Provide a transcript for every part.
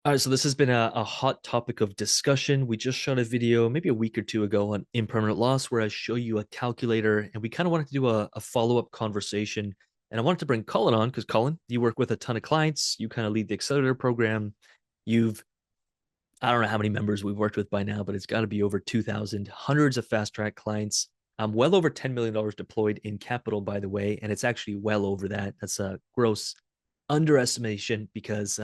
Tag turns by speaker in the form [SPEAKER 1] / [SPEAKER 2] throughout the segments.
[SPEAKER 1] All right, so this has been a hot topic of discussion. We just shot a video maybe a week or two ago on impermanent loss where I show you a calculator, and we kind of wanted to do a follow-up conversation. And I wanted to bring Colin on because Colin, you work with a ton of clients. You kind of lead the accelerator program. You've, I don't know how many members we've worked with by now, but it's got to be over 2,000, hundreds of fast track clients. Well over $10 million deployed in capital, by the way. And it's actually well over that. That's a gross underestimation because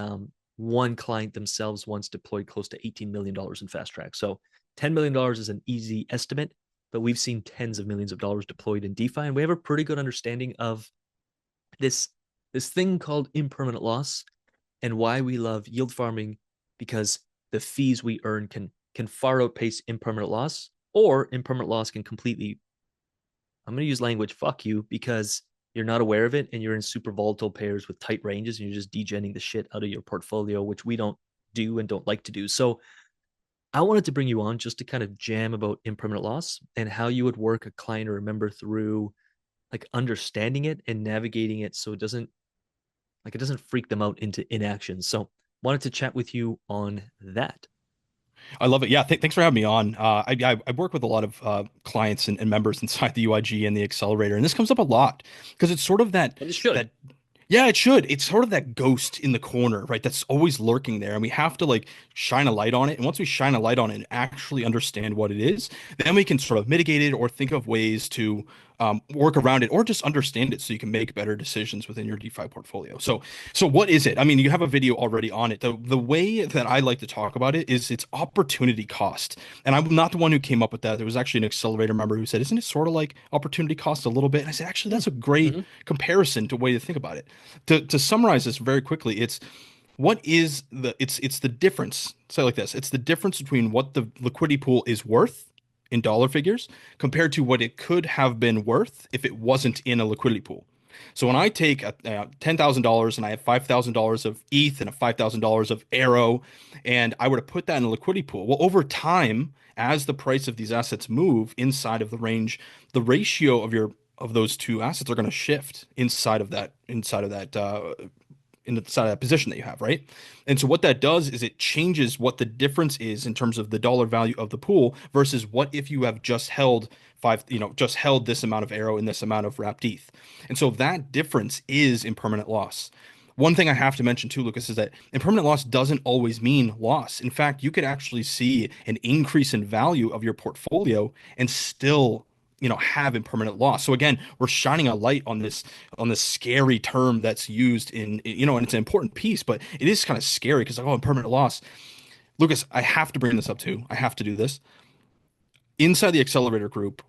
[SPEAKER 1] one client themselves once deployed close to $18 million in fast track. So $10 million is an easy estimate, but we've seen tens of millions of dollars deployed in DeFi. And we have a pretty good understanding of this, this thing called impermanent loss and why we love yield farming, because the fees we earn can far outpace impermanent loss, or impermanent loss can completely, I'm going to use language, fuck you, because you're not aware of it and you're in super volatile pairs with tight ranges and you're just degenning the shit out of your portfolio, which we don't do and don't like to do. So I wanted to bring you on just to kind of jam about impermanent loss and how you would work a client or a member through like understanding it and navigating it so it doesn't freak them out into inaction. So wanted to chat with you on that.
[SPEAKER 2] I love it. Yeah, thanks for having me on. I work with a lot of clients and members inside the UIG and the accelerator, and this comes up a lot because it's sort of
[SPEAKER 1] And it should.
[SPEAKER 2] that yeah, it should. It's sort of that ghost in the corner, right? That's always lurking there. And we have to like shine a light on it. And once we shine a light on it and actually understand what it is, then we can sort of mitigate it or think of ways to work around it or just understand it so you can make better decisions within your DeFi portfolio. So what is it? I mean, you have a video already on it. The way that I like to talk about it is its opportunity cost. And I'm not the one who came up with that. There was actually an accelerator member who said, "Isn't it sort of like opportunity cost a little bit?" And I said, "Actually, that's a great
[SPEAKER 1] Mm-hmm.
[SPEAKER 2] comparison to way to think about it." To summarize this very quickly, it's the difference. Say it like this: it's the difference between what the liquidity pool is worth in dollar figures compared to what it could have been worth if it wasn't in a liquidity pool. So when I take $10,000 and I have $5,000 of ETH and a $5,000 of Arrow, and I were to put that in a liquidity pool, well, over time, as the price of these assets move inside of the range, the ratio of those two assets are going to shift inside of that position that you have, right? And so what that does is it changes what the difference is in terms of the dollar value of the pool versus what if you have just held just held this amount of Arrow and this amount of wrapped ETH. And so that difference is impermanent loss. One thing I have to mention too, Lucas, is that impermanent loss doesn't always mean loss. In fact, you could actually see an increase in value of your portfolio and still have impermanent loss. So again, we're shining a light on this scary term that's used and it's an important piece, but it is kind of scary because like, oh, impermanent loss. Lucas, I have to bring this up too. I have to do this. Inside the accelerator group,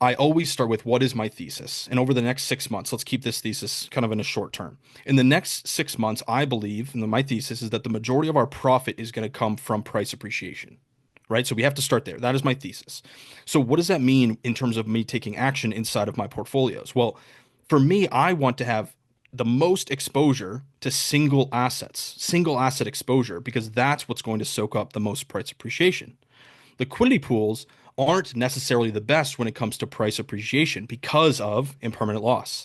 [SPEAKER 2] I always start with what is my thesis? And over the next 6 months, let's keep this thesis kind of in a short term. In the next 6 months, I believe, and my thesis is that the majority of our profit is going to come from price appreciation, right? So we have to start there. That is my thesis. So what does that mean in terms of me taking action inside of my portfolios? Well, for me, I want to have the most exposure to single asset exposure, because that's what's going to soak up the most price appreciation. Liquidity pools aren't necessarily the best when it comes to price appreciation because of impermanent loss.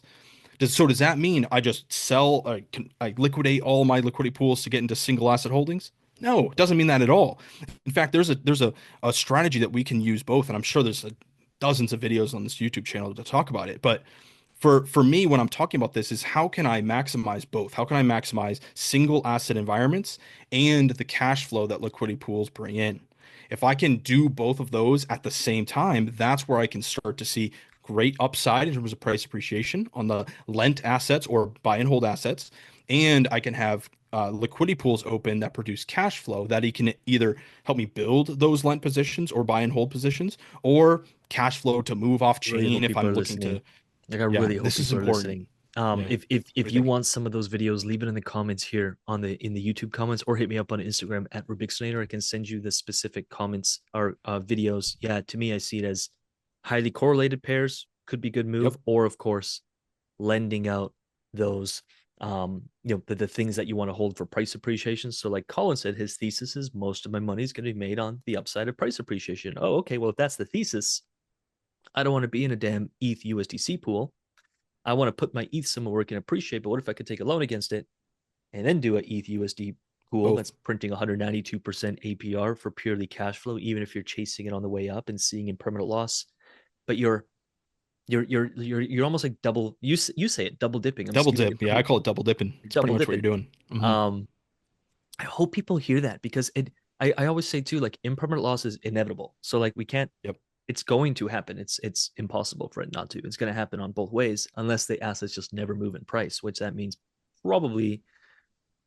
[SPEAKER 2] Does that mean I just I liquidate all my liquidity pools to get into single asset holdings? No, it doesn't mean that at all. In fact, there's a strategy that we can use both, and I'm sure there's dozens of videos on this YouTube channel to talk about it. But for me, when I'm talking about this, is how can I maximize both? How can I maximize single asset environments and the cash flow that liquidity pools bring in? If I can do both of those at the same time, that's where I can start to see great upside in terms of price appreciation on the lent assets or buy and hold assets. And I can have liquidity pools open that produce cash flow that he can either help me build those lent positions or buy and hold positions, or cash flow to move off
[SPEAKER 1] Really
[SPEAKER 2] chain
[SPEAKER 1] hope
[SPEAKER 2] if
[SPEAKER 1] people
[SPEAKER 2] I'm
[SPEAKER 1] are
[SPEAKER 2] looking
[SPEAKER 1] listening.
[SPEAKER 2] to.
[SPEAKER 1] Like I
[SPEAKER 2] Yeah,
[SPEAKER 1] really hope
[SPEAKER 2] this is
[SPEAKER 1] people are
[SPEAKER 2] important.
[SPEAKER 1] listening.
[SPEAKER 2] Yeah.
[SPEAKER 1] If
[SPEAKER 2] What do you
[SPEAKER 1] you
[SPEAKER 2] think?
[SPEAKER 1] want some of those videos, leave it in the comments here on the in the YouTube comments, or hit me up on Instagram at Rubixinator. I can send you the specific comments or videos. Yeah, to me, I see it as highly correlated pairs could be good
[SPEAKER 2] Yep.
[SPEAKER 1] move, or of course, lending out those the things that you want to hold for price appreciation. So like Colin said, his thesis is most of my money is going to be made on the upside of price appreciation. Oh, okay. Well, if that's the thesis, I don't want to be in a damn ETH USDC pool. I want to put my ETH somewhere where it can appreciate. But what if I could take a loan against it and then do a ETH USD pool
[SPEAKER 2] Both.
[SPEAKER 1] that's printing 192% APR for purely cash flow, even if you're chasing it on the way up and seeing impermanent loss. But you're almost like double. You say it, double dipping. I'm just
[SPEAKER 2] Double
[SPEAKER 1] using it
[SPEAKER 2] dip.
[SPEAKER 1] for
[SPEAKER 2] Yeah, I
[SPEAKER 1] you.
[SPEAKER 2] call it double dipping.
[SPEAKER 1] You're
[SPEAKER 2] It's pretty
[SPEAKER 1] double
[SPEAKER 2] much what you're
[SPEAKER 1] dipping.
[SPEAKER 2] doing.
[SPEAKER 1] Um, I hope people hear that because I always say too, like impermanent loss is inevitable. So like we can't.
[SPEAKER 2] Yep.
[SPEAKER 1] It's going to happen. It's impossible for it not to. It's going to happen on both ways unless the assets just never move in price, which that means probably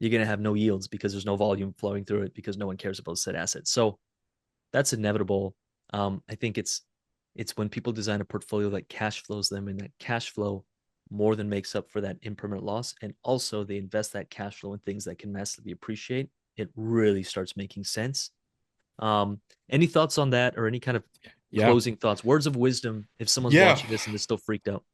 [SPEAKER 1] you're going to have no yields because there's no volume flowing through it because no one cares about said assets. So that's inevitable. I think it's when people design a portfolio that cash flows them, and that cash flow more than makes up for that impermanent loss, and also they invest that cash flow in things that can massively appreciate. It really starts making sense. Any thoughts on that, or any kind of
[SPEAKER 2] Yeah.
[SPEAKER 1] closing thoughts, words of wisdom if someone's
[SPEAKER 2] Yeah.
[SPEAKER 1] watching this and they're still freaked out?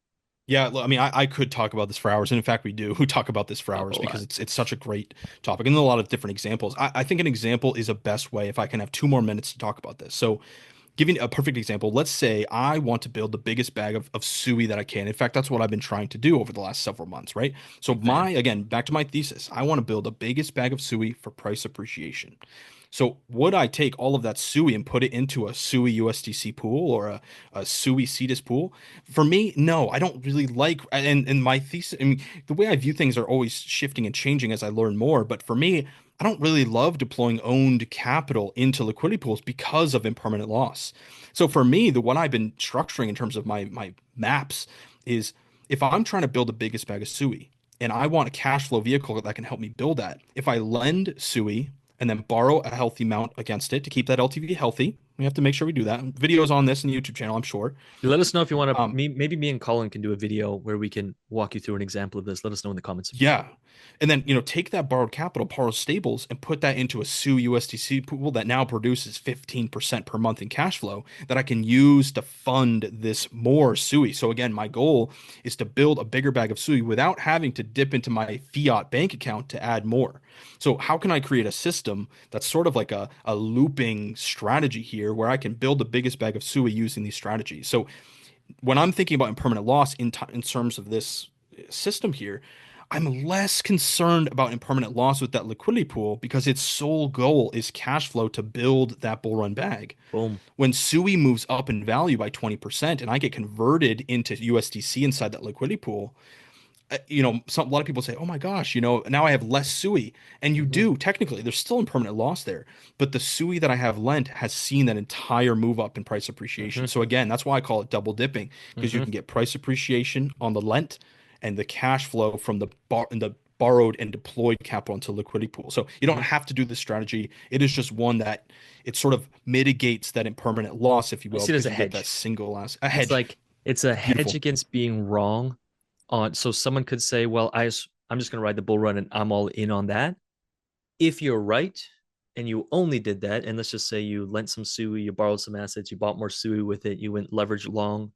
[SPEAKER 2] Yeah, I mean, I could talk about this for hours, and in fact, we do. We talk about this for
[SPEAKER 1] Talk a
[SPEAKER 2] hours because
[SPEAKER 1] lot.
[SPEAKER 2] it's such a great topic, and a lot of different examples. I think an example is a best way if I can have 2 more minutes to talk about this. So, giving a perfect example, let's say I want to build the biggest bag of sui that I can. In fact, that's what I've been trying to do over the last several months, right? So,
[SPEAKER 1] Big fan.
[SPEAKER 2] again, back to my thesis, I want to build the biggest bag of sui for price appreciation. So, would I take all of that sui and put it into a sui USDC pool or a sui cetus pool? For me, no, I don't really like, and my thesis, I mean, the way I view things are always shifting and changing as I learn more. But for me, I don't really love deploying owned capital into liquidity pools because of impermanent loss. So for me, the what I've been structuring in terms of my maps is if I'm trying to build the biggest bag of SUI and I want a cash flow vehicle that can help me build that, if I lend SUI and then borrow a healthy amount against it to keep that LTV healthy, we have to make sure we do that. Videos on this in the YouTube channel, I'm sure.
[SPEAKER 1] Let us know if you want to.
[SPEAKER 2] Um,
[SPEAKER 1] Maybe me and Colin can do a video where we can walk you through an example of this. Let us know in the comments.
[SPEAKER 2] Yeah. And then, take that borrowed capital, borrow stables, and put that into a SUI USDC pool that now produces 15% per month in cash flow that I can use to fund this more SUI. So again, my goal is to build a bigger bag of SUI without having to dip into my fiat bank account to add more. So how can I create a system that's sort of like a looping strategy here where I can build the biggest bag of SUI using these strategies? So when I'm thinking about impermanent loss in terms of this system here, I'm less concerned about impermanent loss with that liquidity pool because its sole goal is cash flow to build that bull run bag.
[SPEAKER 1] Boom.
[SPEAKER 2] When SUI moves up in value by 20% and I get converted into USDC inside that liquidity pool, a lot of people say, "Oh my gosh, now I have less SUI," and you
[SPEAKER 1] Mm-hmm.
[SPEAKER 2] do technically. There's still impermanent loss there, but the SUI that I have lent has seen that entire move up in price appreciation.
[SPEAKER 1] Mm-hmm.
[SPEAKER 2] So again, that's why I call it double dipping because you
[SPEAKER 1] Mm-hmm.
[SPEAKER 2] can get price appreciation on the lent and the cash flow from the borrowed and deployed capital into liquidity pool. So you don't
[SPEAKER 1] Mm-hmm.
[SPEAKER 2] have to do this strategy. It is just one that it sort of mitigates that impermanent loss, if you
[SPEAKER 1] I
[SPEAKER 2] will,
[SPEAKER 1] see it as
[SPEAKER 2] because
[SPEAKER 1] a
[SPEAKER 2] you get that
[SPEAKER 1] hedge.
[SPEAKER 2] single a
[SPEAKER 1] It's
[SPEAKER 2] hedge.
[SPEAKER 1] like it's a hedge
[SPEAKER 2] Beautiful.
[SPEAKER 1] against being wrong on. So someone could say, "Well, I'm just going to ride the bull run and I'm all in on that." If you're right, and you only did that, and let's just say you lent some SUI, you borrowed some assets, you bought more SUI with it, you went leverage long,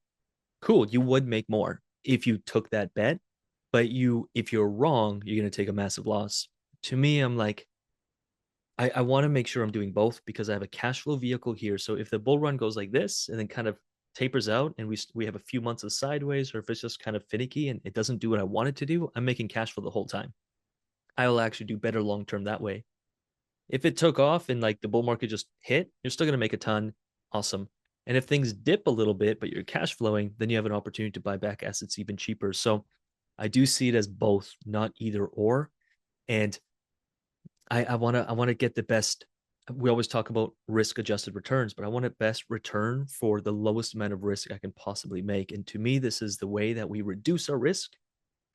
[SPEAKER 1] cool, you would make more if you took that bet. But if you're wrong, you're going to take a massive loss. To me, I'm like, I want to make sure I'm doing both because I have a cash flow vehicle here. So if the bull run goes like this and then kind of tapers out, and we have a few months of sideways, or if it's just kind of finicky and it doesn't do what I want it to do, I'm making cash flow the whole time. I will actually do better long term that way. If it took off and like the bull market just hit, you're still going to make a ton. Awesome. And if things dip a little bit, but you're cash flowing, then you have an opportunity to buy back assets even cheaper. So I do see it as both, not either or. And I want to get the best. We always talk about risk adjusted returns, but I want a best return for the lowest amount of risk I can possibly make. And to me, this is the way that we reduce our risk,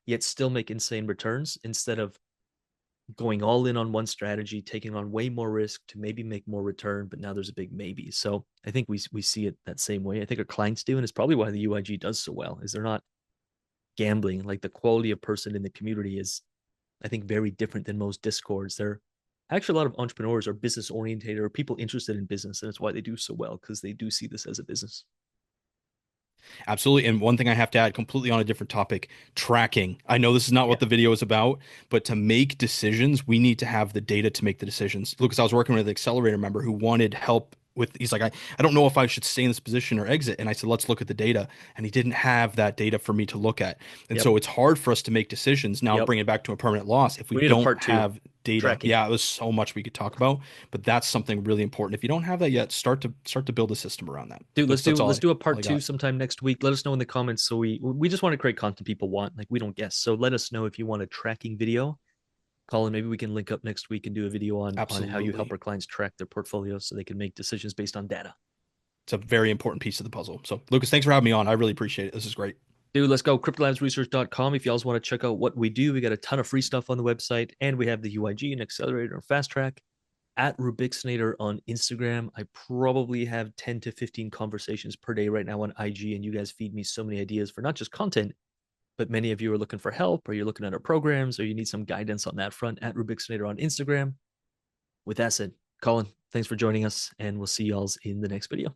[SPEAKER 1] yet still make insane returns instead of going all in on one strategy, taking on way more risk to maybe make more return, but now there's a big maybe. So I think we see it that same way. I think our clients do, and it's probably why the UIG does so well, is they're not gambling. Like the quality of person in the community is, I think, very different than most discords. They're actually a lot of entrepreneurs are business oriented or people interested in business, and it's why they do so well because they do see this as a business.
[SPEAKER 2] Absolutely. And one thing I have to add, completely on a different topic, tracking. I know this is not
[SPEAKER 1] Yeah.
[SPEAKER 2] what the video is about, but to make decisions, we need to have the data to make the decisions. Lucas, I was working with an accelerator member who wanted help with, he's like, I don't know if I should stay in this position or exit. And I said, let's look at the data. And he didn't have that data for me to look at. And
[SPEAKER 1] Yep.
[SPEAKER 2] so it's hard for us to make decisions. Now,
[SPEAKER 1] Yep.
[SPEAKER 2] bring it back to a permanent loss. If we
[SPEAKER 1] We need a
[SPEAKER 2] don't
[SPEAKER 1] part two.
[SPEAKER 2] have Data.
[SPEAKER 1] tracking.
[SPEAKER 2] Yeah, it was so much we could talk about, but that's something really important. If you don't have that yet, start to build a system around that.
[SPEAKER 1] Dude, let's do
[SPEAKER 2] That's
[SPEAKER 1] let's do a
[SPEAKER 2] all
[SPEAKER 1] part
[SPEAKER 2] I
[SPEAKER 1] two
[SPEAKER 2] got.
[SPEAKER 1] sometime next week. Let us know in the comments. So we just want to create content people want. Like we don't guess. So let us know if you want a tracking video. Colin, maybe we can link up next week and do a video on how you help
[SPEAKER 2] Absolutely.
[SPEAKER 1] our clients track their portfolios so they can make decisions based on data.
[SPEAKER 2] It's a very important piece of the puzzle. So, Lucas, thanks for having me on. I really appreciate it. This is great.
[SPEAKER 1] Dude, let's go. Cryptolabsresearch.com. If you all want to check out what we do, we got a ton of free stuff on the website, and we have the UIG and Accelerator and Fast Track at Rubixinator on Instagram. I probably have 10 to 15 conversations per day right now on IG, and you guys feed me so many ideas for not just content, but many of you are looking for help, or you're looking at our programs, or you need some guidance on that front at Rubixinator on Instagram. With that said, Colin, thanks for joining us, and we'll see y'all in the next video.